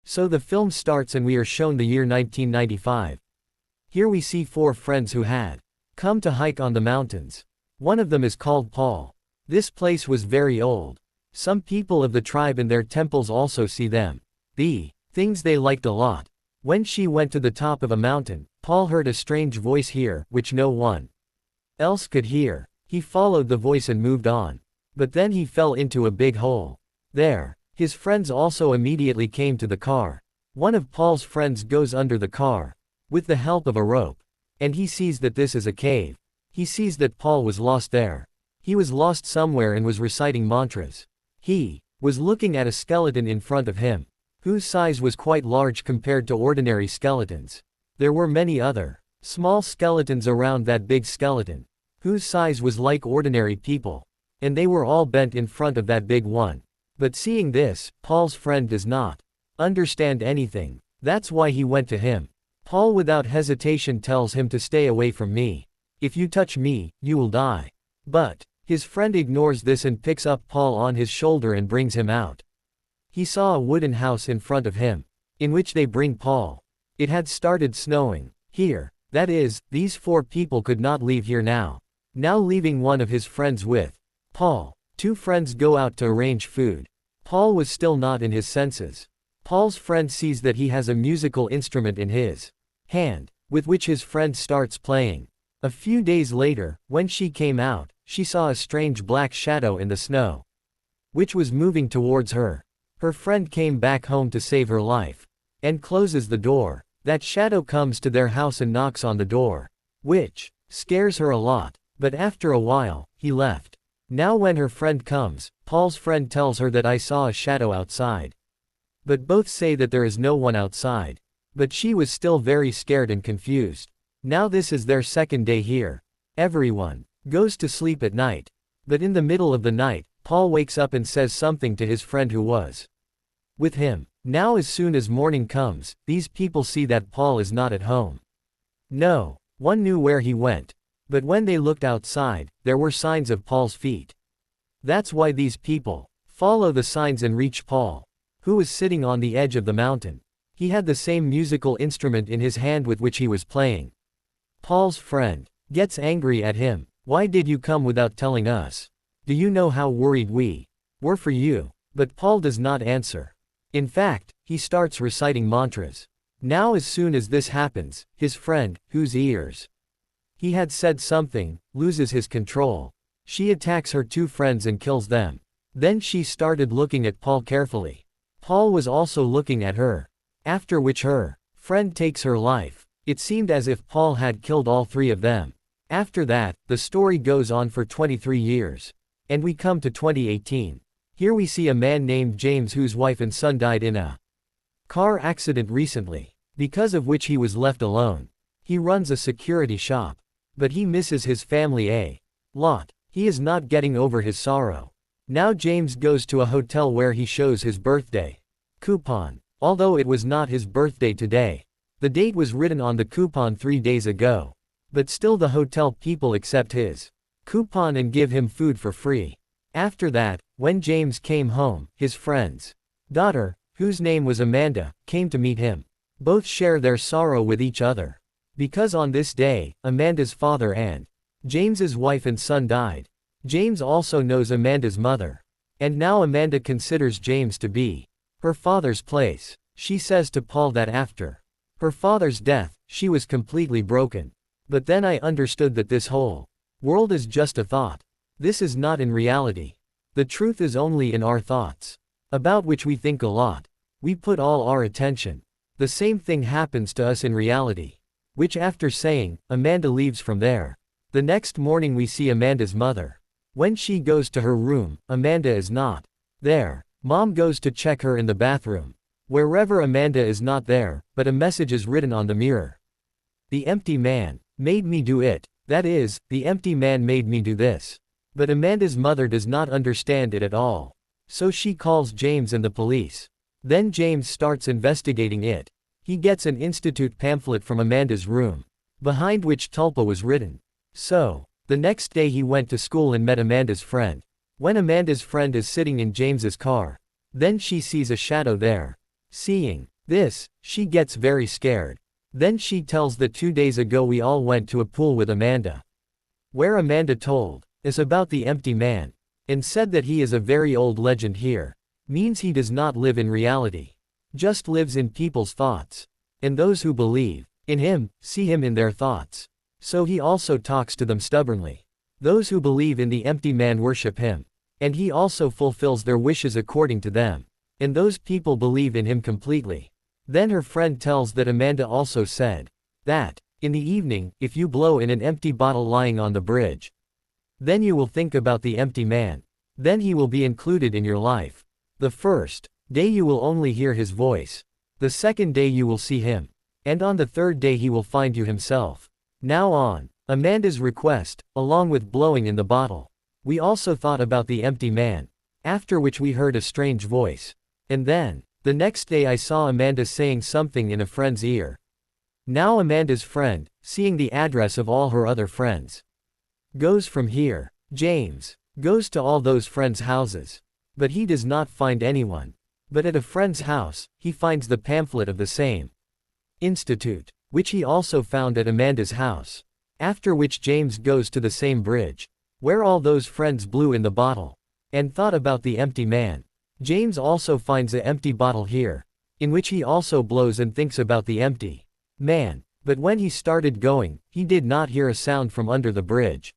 So the film starts and we are shown the year 1995. Here we see four friends who had come to hike on the mountains. One of them is called Paul. This place was very old. Some people of the tribe and their temples also see them. The things they liked a lot. When she went to the top of a mountain, Paul heard a strange voice here, which no one else could hear. He followed the voice and moved on. But then he fell into a big hole. There. His friends also immediately came to the car. One of Paul's friends goes under the car with the help of a rope. And he sees that this is a cave. He sees that Paul was lost there. He was lost somewhere and was reciting mantras. He was looking at a skeleton in front of him, whose size was quite large compared to ordinary skeletons. There were many other small skeletons around that big skeleton, whose size was like ordinary people. And they were all bent in front of that big one. But seeing this, Paul's friend does not understand anything. That's why he went to him. Paul without hesitation tells him to stay away from me. If you touch me, you will die. But his friend ignores this and picks up Paul on his shoulder and brings him out. He saw a wooden house in front of him, in which they bring Paul. It had started snowing. Here, that is, these four people could not leave here now. Now leaving one of his friends with Paul. Two friends go out to arrange food. Paul was still not in his senses. Paul's friend sees that he has a musical instrument in his hand, with which his friend starts playing. A few days later, when she came out, she saw a strange black shadow in the snow, which was moving towards her. Her friend came back home to save her life, and closes the door. That shadow comes to their house and knocks on the door, which scares her a lot, but after a while, he left. Now when her friend comes, Paul's friend tells her that I saw a shadow outside. But both say that there is no one outside. But she was still very scared and confused. Now this is their second day here. Everyone goes to sleep at night. But in the middle of the night, Paul wakes up and says something to his friend who was with him. Now as soon as morning comes, these people see that Paul is not at home. No one knew where he went. But when they looked outside, there were signs of Paul's feet. That's why these people follow the signs and reach Paul, who was sitting on the edge of the mountain. He had the same musical instrument in his hand with which he was playing. Paul's friend gets angry at him. Why did you come without telling us? Do you know how worried we were for you? But Paul does not answer. In fact, he starts reciting mantras. Now as soon as this happens, his friend, whose ears he had said something, loses his control. She attacks her two friends and kills them. Then she started looking at Paul carefully. Paul was also looking at her. After which her friend takes her life. It seemed as if Paul had killed all three of them. After that, the story goes on for 23 years. And we come to 2018. Here we see a man named James whose wife and son died in a car accident recently, because of which he was left alone. He runs a security shop. But he misses his family a lot. He is not getting over his sorrow. Now James goes to a hotel where he shows his birthday coupon. Although it was not his birthday today. The date was written on the coupon 3 days ago. But still the hotel people accept his coupon and give him food for free. After that, when James came home, his friend's daughter, whose name was Amanda, came to meet him. Both share their sorrow with each other. Because on this day, Amanda's father and James's wife and son died. James also knows Amanda's mother. And now Amanda considers James to be her father's place. She says to Paul that after her father's death, she was completely broken. But then I understood that this whole world is just a thought. This is not in reality. The truth is only in our thoughts, about which we think a lot. We put all our attention. The same thing happens to us in reality. Which after saying, Amanda leaves from there. The next morning we see Amanda's mother. When she goes to her room, Amanda is not there. Mom goes to check her in the bathroom. Wherever Amanda is not there, but a message is written on the mirror. The empty man made me do it. That is, the empty man made me do this. But Amanda's mother does not understand it at all. So she calls James and the police. Then James starts investigating it. He gets an institute pamphlet from Amanda's room, behind which tulpa was written. So, the next day he went to school and met Amanda's friend. When Amanda's friend is sitting in James's car, then she sees a shadow there. Seeing She gets very scared. Then she tells that 2 days ago we all went to a pool with Amanda. Where Amanda told us about the empty man, and said that he is a very old legend here. Means he does not live in reality. Just lives in people's thoughts. And those who believe in him, see him in their thoughts. So he also talks to them stubbornly. Those who believe in the empty man worship him. And he also fulfills their wishes according to them. And those people believe in him completely. Then her friend tells that Amanda also said that, in the evening, if you blow in an empty bottle lying on the bridge, then you will think about the empty man. Then he will be included in your life. The first day you will only hear his voice. The second day you will see him. And on the third day he will find you himself. Now on Amanda's request, along with blowing in the bottle, we also thought about the empty man. After which we heard a strange voice. And then, the next day I saw Amanda saying something in a friend's ear. Now Amanda's friend, seeing the address of all her other friends, goes from here. James goes to all those friends' houses. But he does not find anyone. But at a friend's house, he finds the pamphlet of the same institute, which he also found at Amanda's house. After which James goes to the same bridge, where all those friends blew in the bottle, and thought about the empty man. James also finds an empty bottle here, in which he also blows and thinks about the empty man. But when he started going, he did not hear a sound from under the bridge.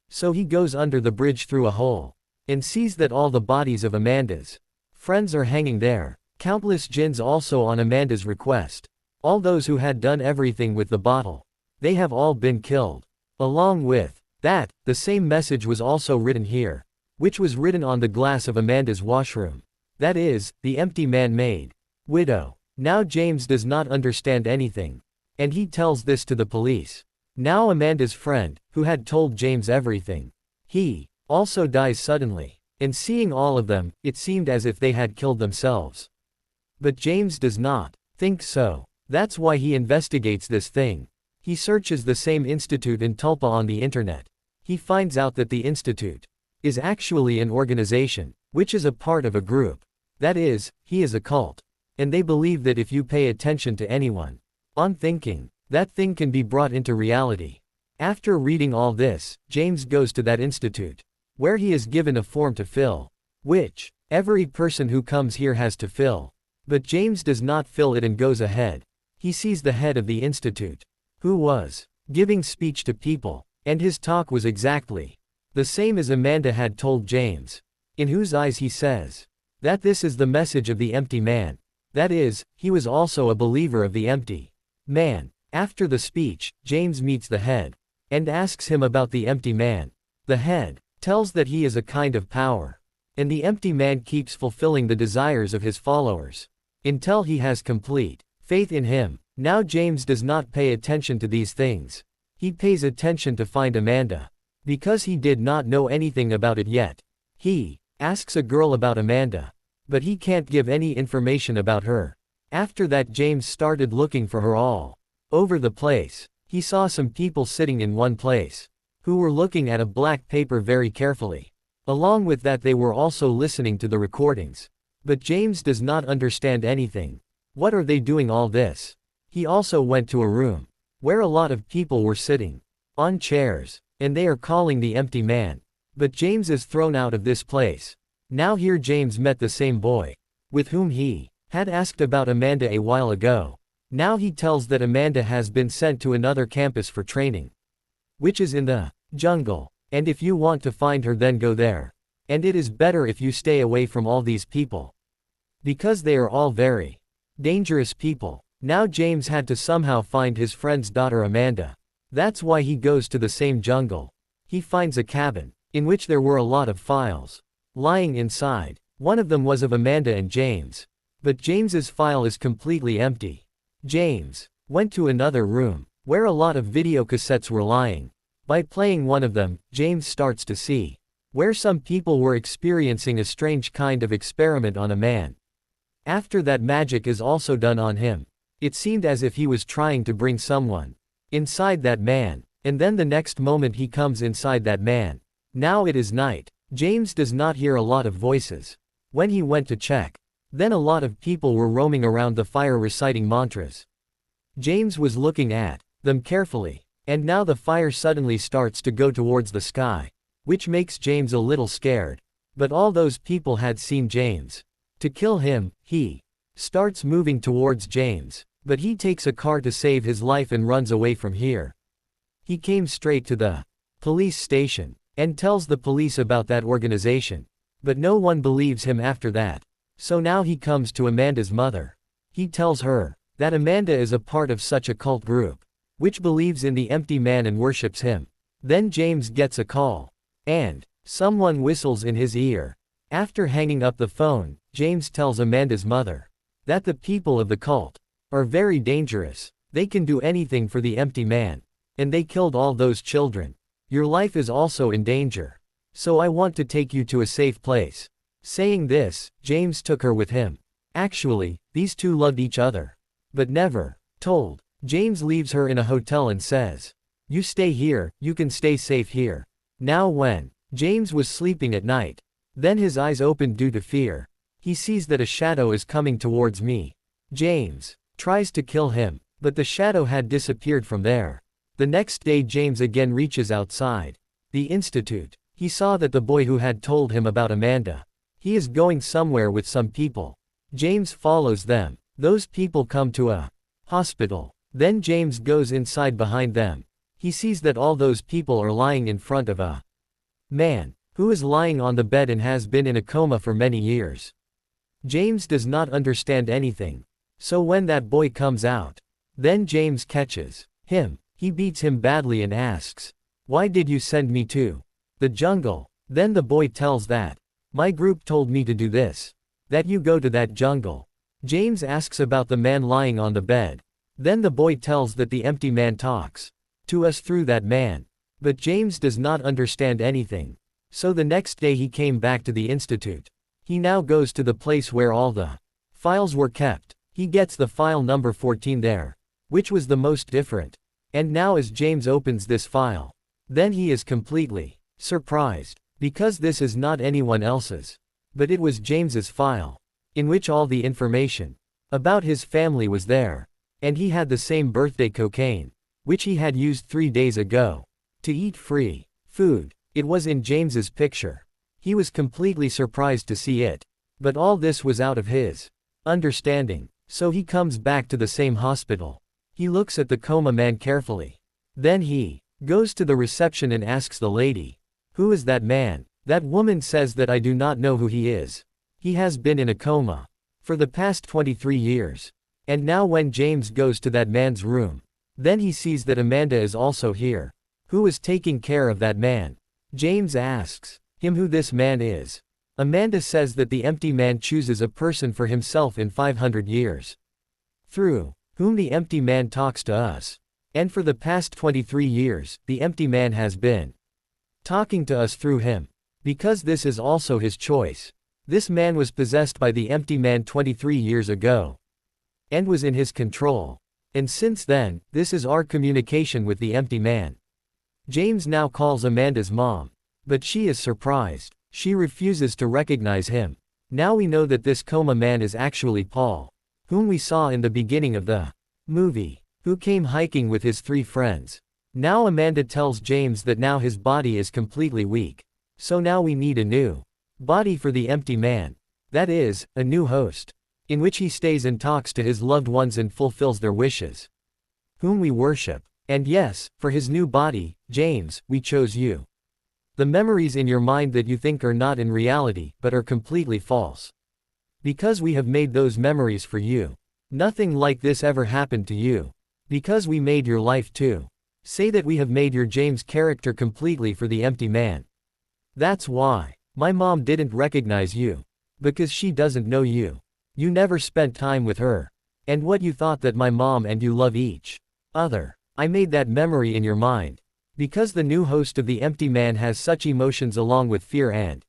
So he goes under the bridge through a hole, and sees that all the bodies of Amanda's friends are hanging there. Countless jinns also on Amanda's request. All those who had done everything with the bottle, they have all been killed. Along with that, the same message was also written here, which was written on the glass of Amanda's washroom. That is, the empty man made widow. Now James does not understand anything. And he tells this to the police. Now Amanda's friend, who had told James everything, he also dies suddenly. And seeing all of them, it seemed as if they had killed themselves. But James does not think so. That's why he investigates this thing. He searches the same institute in Tulpa on the internet. He finds out that the institute is actually an organization, which is a part of a group. That is, he is a cult. And they believe that if you pay attention to anyone on thinking, that thing can be brought into reality. After reading all this, James goes to that institute, where he is given a form to fill, which every person who comes here has to fill. But James does not fill it and goes ahead. He sees the head of the institute, who was giving speech to people, and his talk was exactly the same as Amanda had told James, in whose eyes he says that this is the message of the empty man. That is, he was also a believer of the empty man. After the speech, James meets the head, and asks him about the empty man. The head tells that he is a kind of power, and the empty man keeps fulfilling the desires of his followers, until he has complete faith in him. Now James does not pay attention to these things. He pays attention to find Amanda. Because he did not know anything about it yet. He asks a girl about Amanda, but he can't give any information about her. After that James started looking for her all over the place. He saw some people sitting in one place, who were looking at a black paper very carefully. Along with that they were also listening to the recordings. But James does not understand anything. What are they doing all this? He also went to a room, where a lot of people were sitting on chairs, and they are calling the empty man. But James is thrown out of this place. Now here James met the same boy, with whom he had asked about Amanda a while ago. Now he tells that Amanda has been sent to another campus for training, which is in the jungle. And if you want to find her then go there. And it is better if you stay away from all these people, because they are all very dangerous people. Now James had to somehow find his friend's daughter Amanda. That's why he goes to the same jungle. He finds a cabin, in which there were a lot of files lying inside. One of them was of Amanda and James. But James's file is completely empty. James went to another room, where a lot of videocassettes were lying. By playing one of them, James starts to see where some people were experiencing a strange kind of experiment on a man. After that magic is also done on him. It seemed as if he was trying to bring someone inside that man, and then the next moment he comes inside that man. Now it is night. James does not hear a lot of voices. When he went to check, Then a lot of people were roaming around the fire reciting mantras. James was looking at them carefully. And now the fire suddenly starts to go towards the sky, which makes James a little scared. But all those people had seen James. To kill him, he starts moving towards James, but he takes a car to save his life and runs away from here. He came straight to the police station and tells the police about that organization, but no one believes him after that. So now he comes to Amanda's mother. He tells her that Amanda is a part of such a cult group, which believes in the empty man and worships him. Then James gets a call, and someone whistles in his ear. After hanging up the phone, James tells Amanda's mother that the people of the cult are very dangerous. They can do anything for the empty man, and they killed all those children. Your life is also in danger. So I want to take you to a safe place. Saying this, James took her with him. Actually, these two loved each other, but never told. James leaves her in a hotel and says, "You stay here, you can stay safe here." Now when James was sleeping at night, then his eyes opened due to fear. He sees that a shadow is coming towards me. James tries to kill him, but the shadow had disappeared from there. The next day James again reaches outside the institute. He saw that the boy who had told him about Amanda, he is going somewhere with some people. James follows them. Those people come to a hospital. Then James goes inside behind them. He sees that all those people are lying in front of a man who is lying on the bed and has been in a coma for many years. James does not understand anything. So when that boy comes out, then James catches him. He beats him badly and asks, "Why did you send me to the jungle?" Then the boy tells that, "My group told me to do this, that you go to that jungle." James asks about the man lying on the bed. Then the boy tells that the empty man talks to us through that man. But James does not understand anything. So the next day he came back to the institute. He now goes to the place where all the files were kept. He gets the file number 14 there, which was the most different. And now as James opens this file, then he is completely surprised, because this is not anyone else's, but it was James's file, in which all the information about his family was there. And he had the same birthday cocaine, which he had used 3 days ago to eat free food. It was in James's picture. He was completely surprised to see it. But all this was out of his understanding. So he comes back to the same hospital. He looks at the coma man carefully. Then he goes to the reception and asks the lady, "Who is that man?" That woman says that I do not know who he is. He has been in a coma for the past 23 years. And now when James goes to that man's room, then he sees that Amanda is also here. Who is taking care of that man? James asks him who this man is. Amanda says that the empty man chooses a person for himself in 500 years, through whom the empty man talks to us. And for the past 23 years, the empty man has been talking to us through him. Because this is also his choice. This man was possessed by the empty man 23 years ago, and was in his control. And since then, this is our communication with the empty man. James now calls Amanda's mom. But she is surprised. She refuses to recognize him. Now we know that this coma man is actually Paul, whom we saw in the beginning of the movie, who came hiking with his 3 friends. Now Amanda tells James that now his body is completely weak. So now we need a new body for the empty man. That is, a new host, in which he stays and talks to his loved ones and fulfills their wishes, whom we worship. And yes, for his new body, James, we chose you. The memories in your mind that you think are not in reality, but are completely false. Because we have made those memories for you. Nothing like this ever happened to you. Because we made your life too. Say that we have made your James character completely for the empty man. That's why. My mom didn't recognize you. Because she doesn't know you. You never spent time with her. And what you thought that my mom and you love each other. I made that memory in your mind. Because the new host of the empty man has such emotions along with fear and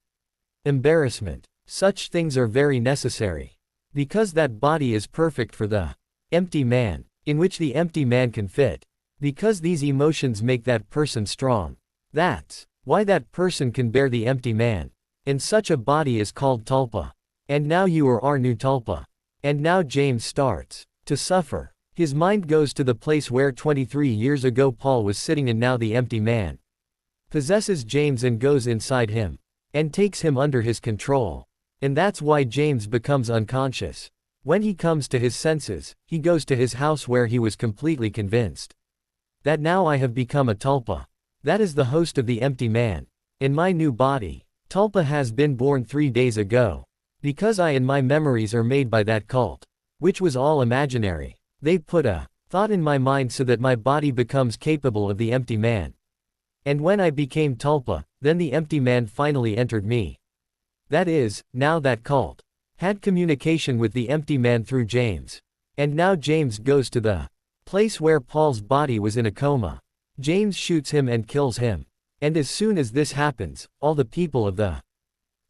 embarrassment. Such things are very necessary. Because that body is perfect for the empty man, in which the empty man can fit. Because these emotions make that person strong. That's why that person can bear the empty man. And such a body is called tulpa. And now you are our new tulpa. And now James starts to suffer. His mind goes to the place where 23 years ago Paul was sitting, and now the empty man possesses James and goes inside him and takes him under his control. And that's why James becomes unconscious. When he comes to his senses, he goes to his house where he was completely convinced that now I have become a tulpa. That is the host of the empty man. In my new body, tulpa has been born 3 days ago. Because I and my memories are made by that cult, which was all imaginary. They put a thought in my mind so that my body becomes capable of the empty man. And when I became tulpa, then the empty man finally entered me. That is, now that cult had communication with the empty man through James. And now James goes to the place where Paul's body was in a coma. James shoots him and kills him. And as soon as this happens, all the people of the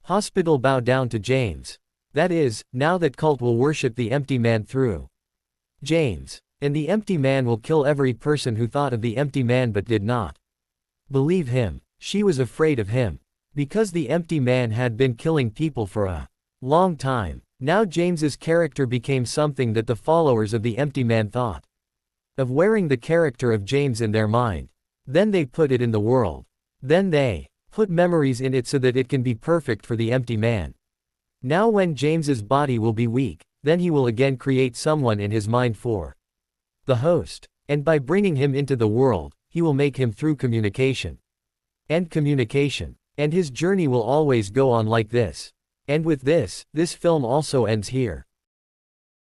hospital bow down to James. That is, now that cult will worship the empty man through James. And the empty man will kill every person who thought of the empty man but did not believe him. She was afraid of him. Because the empty man had been killing people for a long time. Now James's character became something that the followers of the empty man thought of wearing the character of James in their mind. Then they put it in the world. Then they put memories in it so that it can be perfect for the empty man. Now when James's body will be weak, then he will again create someone in his mind for the host. And by bringing him into the world, he will make him through communication. And communication. And his journey will always go on like this. And with this film also ends here.